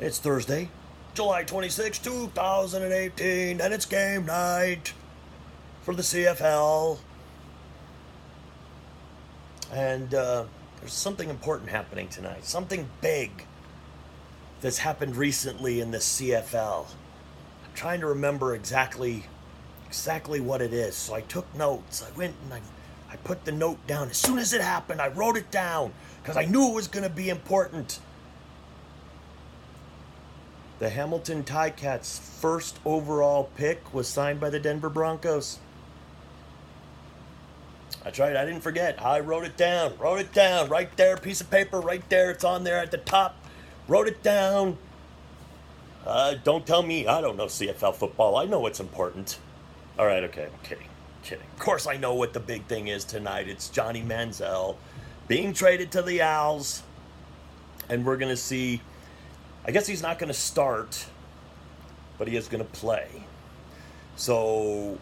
It's Thursday, July 26, 2018, and it's game night for the CFL. And there's something important happening tonight, something big that's happened recently in the CFL. I'm trying to remember exactly what it is. So I took notes. I went and I put the note down. As soon as it happened, I wrote it down because I knew it was going to be important. The Hamilton Ticats' first overall pick was signed by the Denver Broncos. That's right, I didn't forget. I wrote it down. Right there, piece of paper, right there. It's on there at the top. Wrote it down. Don't tell me I don't know CFL football. I know what's important. All right, okay, I'm kidding. Of course I know what the big thing is tonight. It's Johnny Manziel being traded to the Owls. And we're going to see, I guess he's not going to start, but he is going to play. So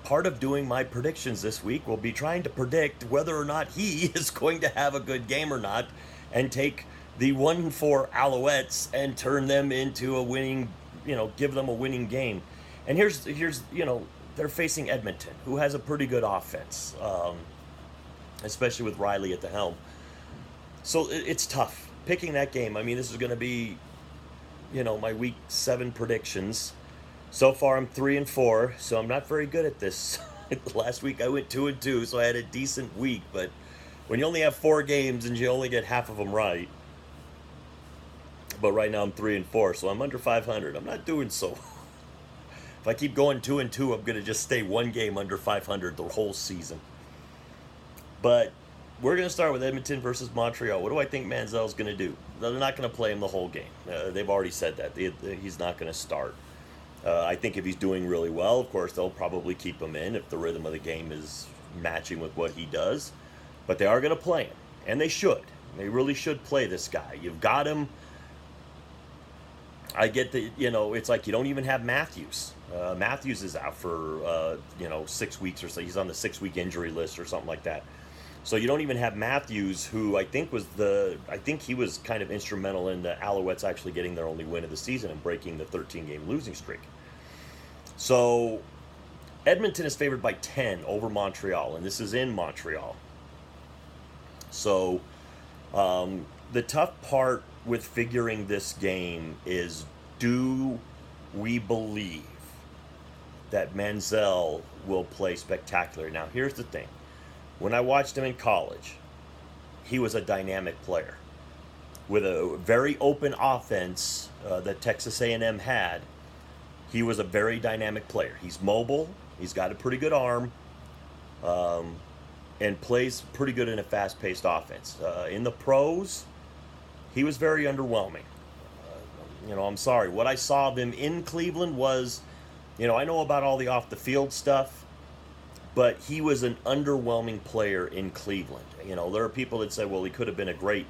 part of doing my predictions this week will be trying to predict whether or not he is going to have a good game or not and take the 1-4 Alouettes and turn them into a winning, give them a winning game. And here's they're facing Edmonton, who has a pretty good offense, especially with Riley at the helm. So it's tough picking that game. I mean, this is going to be, my week 7 predictions. So far, I'm 3-4, so I'm not very good at this. Last week I went 2-2, so I had a decent week. But when you only have 4 games and you only get half of them right, but right now I'm 3-4, so I'm under 500. I'm not doing so. If I keep going 2-2, I'm gonna just stay one game under 500 the whole season. But we're going to start with Edmonton versus Montreal. What do I think Manziel's going to do? They're not going to play him the whole game. They've already said that. He's not going to start. I think if he's doing really well, of course, they'll probably keep him in if the rhythm of the game is matching with what he does. But they are going to play him, and they should. They really should play this guy. You've got him. I get that, it's like you don't even have Matthews. Matthews is out for, 6 weeks or so. He's on the 6-week injury list or something like that. So you don't even have Matthews, who I think he was kind of instrumental in the Alouettes actually getting their only win of the season and breaking the 13-game losing streak. So Edmonton is favored by 10 over Montreal, and this is in Montreal. So the tough part with figuring this game is, do we believe that Manziel will play spectacular? Now, here's the thing. When I watched him in college, he was a dynamic player. With a very open offense that Texas A&M had, he was a very dynamic player. He's mobile, he's got a pretty good arm, and plays pretty good in a fast-paced offense. In the pros, he was very underwhelming. I'm sorry. What I saw of him in Cleveland was, I know about all the off-the-field stuff, but he was an underwhelming player in Cleveland. There are people that say, well, he could have been a great...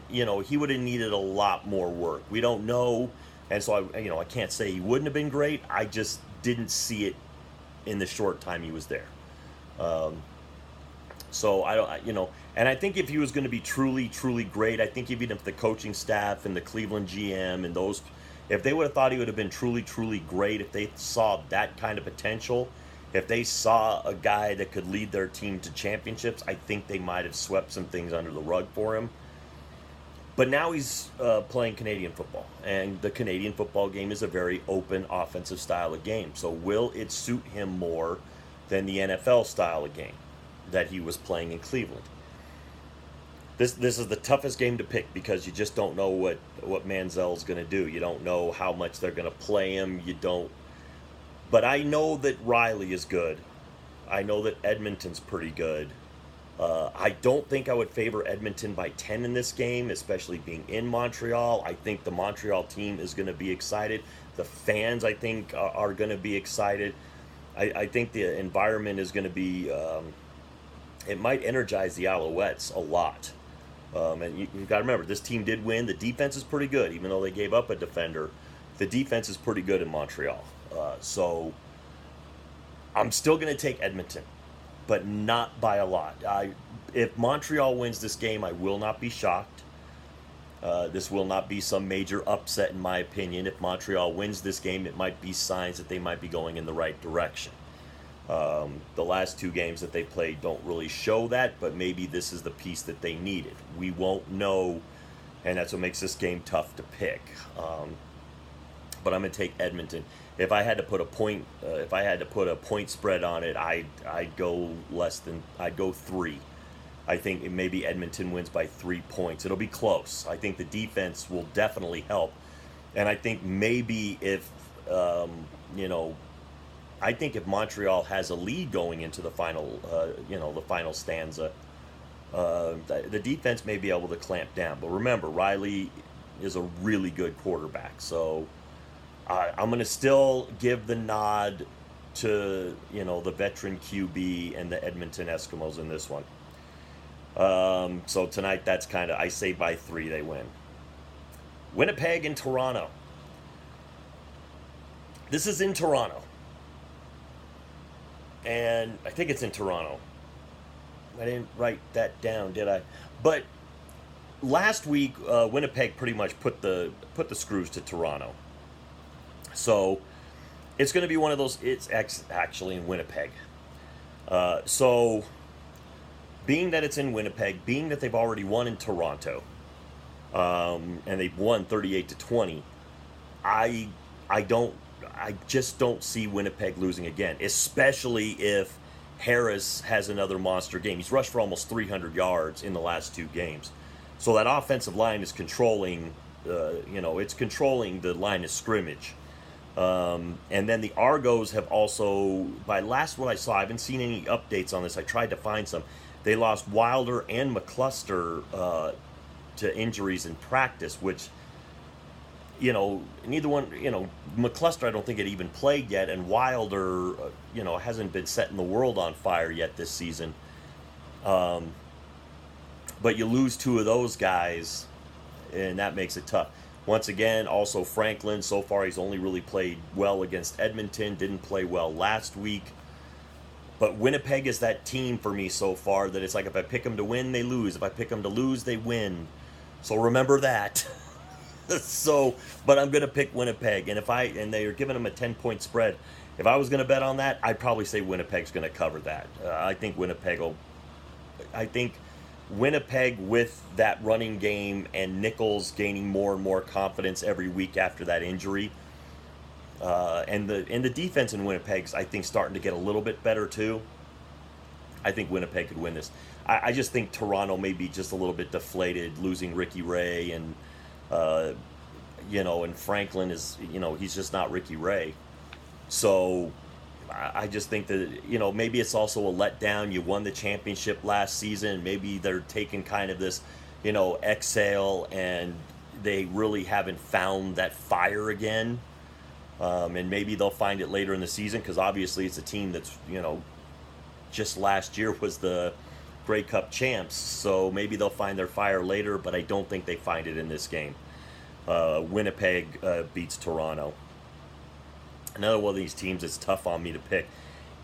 he would have needed a lot more work. We don't know, and so I can't say he wouldn't have been great. I just didn't see it in the short time he was there. So I don't, and I think if he was going to be truly, truly great, I think even if the coaching staff and the Cleveland GM and those, if they would have thought he would have been truly, truly great, if they saw that kind of potential, if they saw a guy that could lead their team to championships, I think they might have swept some things under the rug for him. But now he's playing Canadian football, and the Canadian football game is a very open offensive style of game. So will it suit him more than the NFL style of game that he was playing in Cleveland? This is the toughest game to pick because you just don't know what Manziel's going to do. You don't know how much they're going to play him. You don't. But I know that Riley is good. I know that Edmonton's pretty good. I don't think I would favor Edmonton by 10 in this game, especially being in Montreal. I think the Montreal team is going to be excited. The fans, I think, are going to be excited. I think the environment is going to be... it might energize the Alouettes a lot. And you've got to remember, this team did win. The defense is pretty good, even though they gave up a defender. The defense is pretty good in Montreal. So I'm still going to take Edmonton, but not by a lot. If Montreal wins this game, I will not be shocked. This will not be some major upset, in my opinion. If Montreal wins this game, it might be signs that they might be going in the right direction. The last two games that they played don't really show that, but maybe this is the piece that they needed. We won't know, and that's what makes this game tough to pick. But I'm going to take Edmonton. If I had to put a point spread on it, I'd go I'd go 3. I think maybe Edmonton wins by 3 points. It'll be close. I think the defense will definitely help, and I think maybe if I think if Montreal has a lead going into the final, the final stanza, the defense may be able to clamp down. But remember, Riley is a really good quarterback, so I'm going to still give the nod to the veteran QB and the Edmonton Eskimos in this one. So tonight, that's I say by 3 they win. Winnipeg and Toronto. This is in Toronto. And I think it's in Toronto. I didn't write that down, did I? But last week, Winnipeg pretty much put the screws to Toronto. So it's going to be one of those. It's actually in Winnipeg. So being that it's in Winnipeg, being that they've already won in Toronto, and they've won 38-20, I just don't see Winnipeg losing again, especially if Harris has another monster game. He's rushed for almost 300 yards in the last 2 games. So that offensive line is controlling, it's controlling the line of scrimmage. And then the Argos have also, by last what I saw, I haven't seen any updates on this. I tried to find some. They lost Wilder and McCluster to injuries in practice, which, neither one, McCluster I don't think had even played yet, and Wilder, hasn't been setting the world on fire yet this season. But you lose 2 of those guys, and that makes it tough. Once again, also Franklin, so far he's only really played well against Edmonton, didn't play well last week. But Winnipeg is that team for me so far that it's like if I pick them to win, they lose. If I pick them to lose, they win. So remember that. But I'm going to pick Winnipeg. And they are giving them a 10-point spread. If I was going to bet on that, I'd probably say Winnipeg's going to cover that. I think Winnipeg with that running game and Nichols gaining more and more confidence every week after that injury. And the defense in Winnipeg's, I think, starting to get a little bit better too. I think Winnipeg could win this. I just think Toronto may be just a little bit deflated, losing Ricky Ray and and Franklin is, he's just not Ricky Ray. So I just think that, maybe it's also a letdown. You won the championship last season. Maybe they're taking kind of this, exhale, and they really haven't found that fire again. And maybe they'll find it later in the season, because obviously it's a team that's, just last year was the Grey Cup champs. So maybe they'll find their fire later, but I don't think they find it in this game. Winnipeg beats Toronto. Another one of these teams that's tough on me to pick.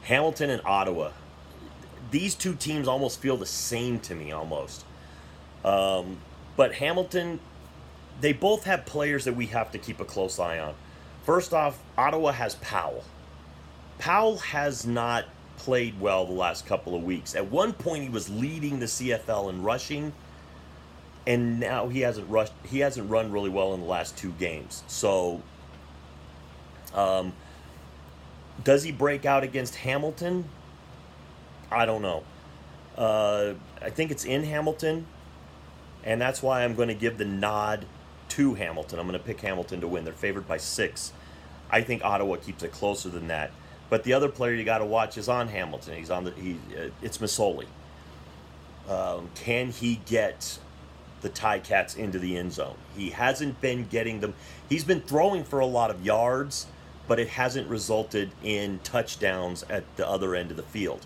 Hamilton and Ottawa. These 2 teams almost feel the same to me, almost. But Hamilton, they both have players that we have to keep a close eye on. First off, Ottawa has Powell. Powell has not played well the last couple of weeks. At one point, he was leading the CFL in rushing, and now he hasn't run really well in the last 2 games. So, does he break out against Hamilton? I don't know. I think it's in Hamilton, and that's why I'm going to give the nod to Hamilton. I'm going to pick Hamilton to win. They're favored by 6. I think Ottawa keeps it closer than that. But the other player you got to watch is on Hamilton. It's Masoli. Can he get the Ticats into the end zone? He hasn't been getting them. He's been throwing for a lot of yards, but it hasn't resulted in touchdowns at the other end of the field.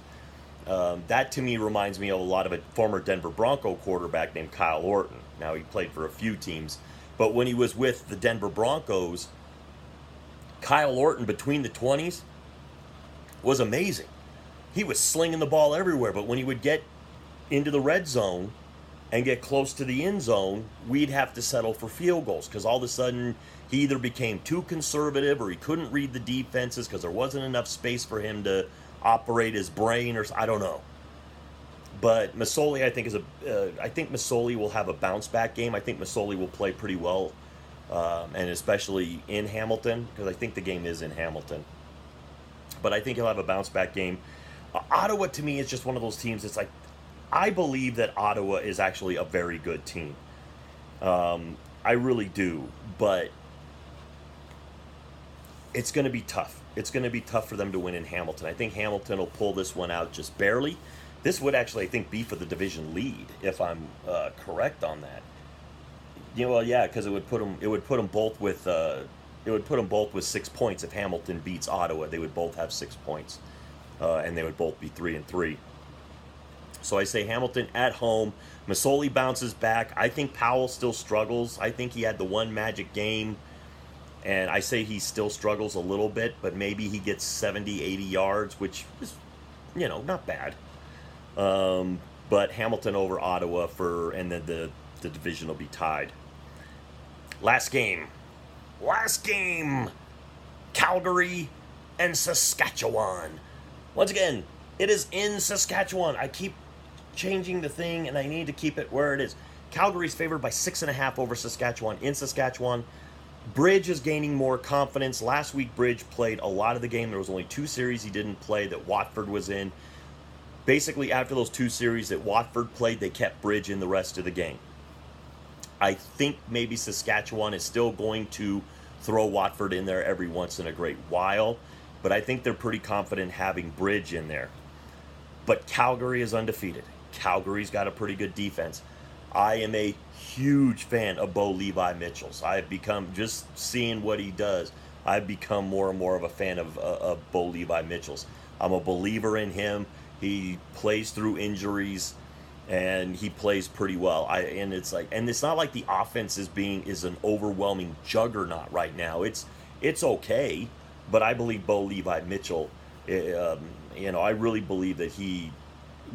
That to me reminds me of a lot of a former Denver Bronco quarterback named Kyle Orton. Now, he played for a few teams, but when he was with the Denver Broncos, Kyle Orton between the 20s was amazing. He was slinging the ball everywhere, but when he would get into the red zone, and get close to the end zone, we'd have to settle for field goals because all of a sudden he either became too conservative or he couldn't read the defenses because there wasn't enough space for him to operate his brain, or I don't know. But Masoli, I think I think Masoli will have a bounce back game. I think Masoli will play pretty well, and especially in Hamilton, because I think the game is in Hamilton. But I think he'll have a bounce back game. Ottawa, to me, is just one of those teams. It's like, I believe that Ottawa is actually a very good team. I really do, but it's going to be tough. It's going to be tough for them to win in Hamilton. I think Hamilton will pull this one out just barely. This would actually, I think, be for the division lead, if I'm correct on that. Well, yeah, because it would put them both with 6 points. If Hamilton beats Ottawa, they would both have 6 points, and they would both be 3-3. So I say Hamilton at home. Masoli bounces back. I think Powell still struggles. I think he had the one magic game, and I say he still struggles a little bit, but maybe he gets 70, 80 yards, which is, not bad. But Hamilton over Ottawa and then the division will be tied. Last game. Calgary and Saskatchewan. Once again, it is in Saskatchewan. I keep changing the thing, and I need to keep it where it is. Calgary's favored by 6.5 over Saskatchewan in Saskatchewan. Bridge is gaining more confidence. Last week, Bridge played a lot of the game. There was only 2 series he didn't play that Watford was in. Basically, after those 2 series that Watford played, they kept Bridge in the rest of the game. I think maybe Saskatchewan is still going to throw Watford in there every once in a great while, but I think they're pretty confident having Bridge in there. But Calgary is undefeated. Calgary's got a pretty good defense. I am a huge fan of Bo Levi Mitchell's. I've become, just seeing what he does, I've become more and more of a fan of Bo Levi Mitchell's. I'm a believer in him. He plays through injuries, and he plays pretty well. And it's not like the offense is an overwhelming juggernaut right now. It's okay, but I believe Bo Levi Mitchell. I really believe that he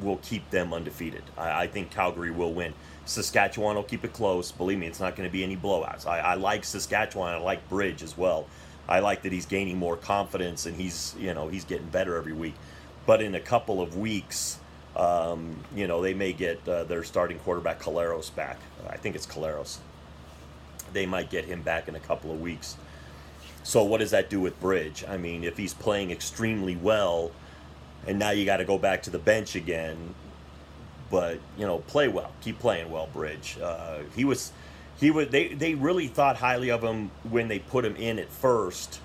will keep them undefeated. I think Calgary will win. Saskatchewan will keep it close. Believe me, it's not going to be any blowouts. I like Saskatchewan. I like Bridge as well. I like that he's gaining more confidence, and he's getting better every week. But in a couple of weeks, they may get their starting quarterback Caleros back. I think it's Caleros. They might get him back in a couple of weeks. So what does that do with Bridge? I mean, if he's playing extremely well, and now you got to go back to the bench again, but play well, keep playing well, Bridge. They really thought highly of him when they put him in at first.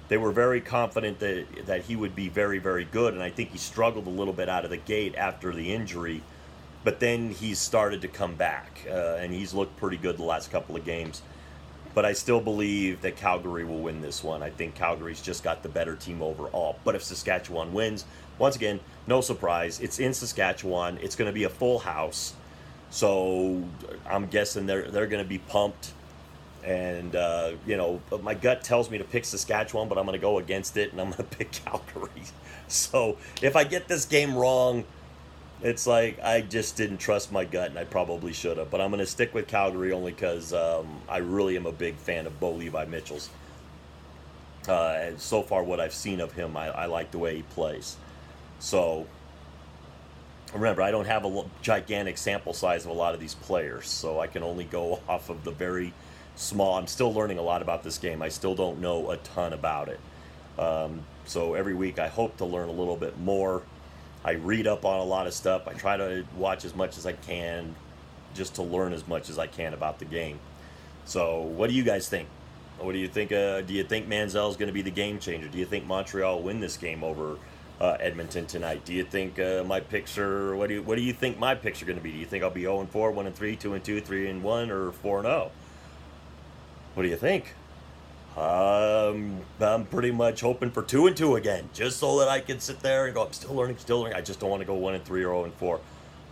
They were very confident that he would be very, very good, and I think he struggled a little bit out of the gate after the injury, but then he's started to come back, and he's looked pretty good the last couple of games. But I still believe that Calgary will win this one. I think Calgary's just got the better team overall. But if Saskatchewan wins, once again, no surprise. It's in Saskatchewan. It's going to be a full house. So I'm guessing they're going to be pumped. And, my gut tells me to pick Saskatchewan, but I'm going to go against it, and I'm going to pick Calgary. So if I get this game wrong, it's like I just didn't trust my gut, and I probably should have. But I'm going to stick with Calgary only because I really am a big fan of Bo Levi Mitchell's. And so far, what I've seen of him, I like the way he plays. So remember, I don't have a gigantic sample size of a lot of these players, so I can only go off of the very small. I'm still learning a lot about this game. I still don't know a ton about it. So every week I hope to learn a little bit more. I read up on a lot of stuff. I try to watch as much as I can just to learn as much as I can about the game. So what do you guys think? What do you think? Do you think Manziel's going to be the game changer? Do you think Montreal will win this game over Edmonton tonight? Do you think my picks are, what do you think my picks are going to be? Do you think I'll be 0-4, 1-3, 2-2, 3-1, or 4-0? What do you think? I'm pretty much hoping for 2-2 again, just so that I can sit there and go, I'm still learning. I just don't want to go 1-3 or 0-4.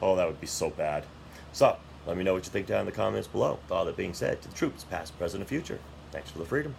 Oh, that would be so bad. So, let me know what you think down in the comments below. With all that being said, to the troops, past, present, and future, thanks for the freedom.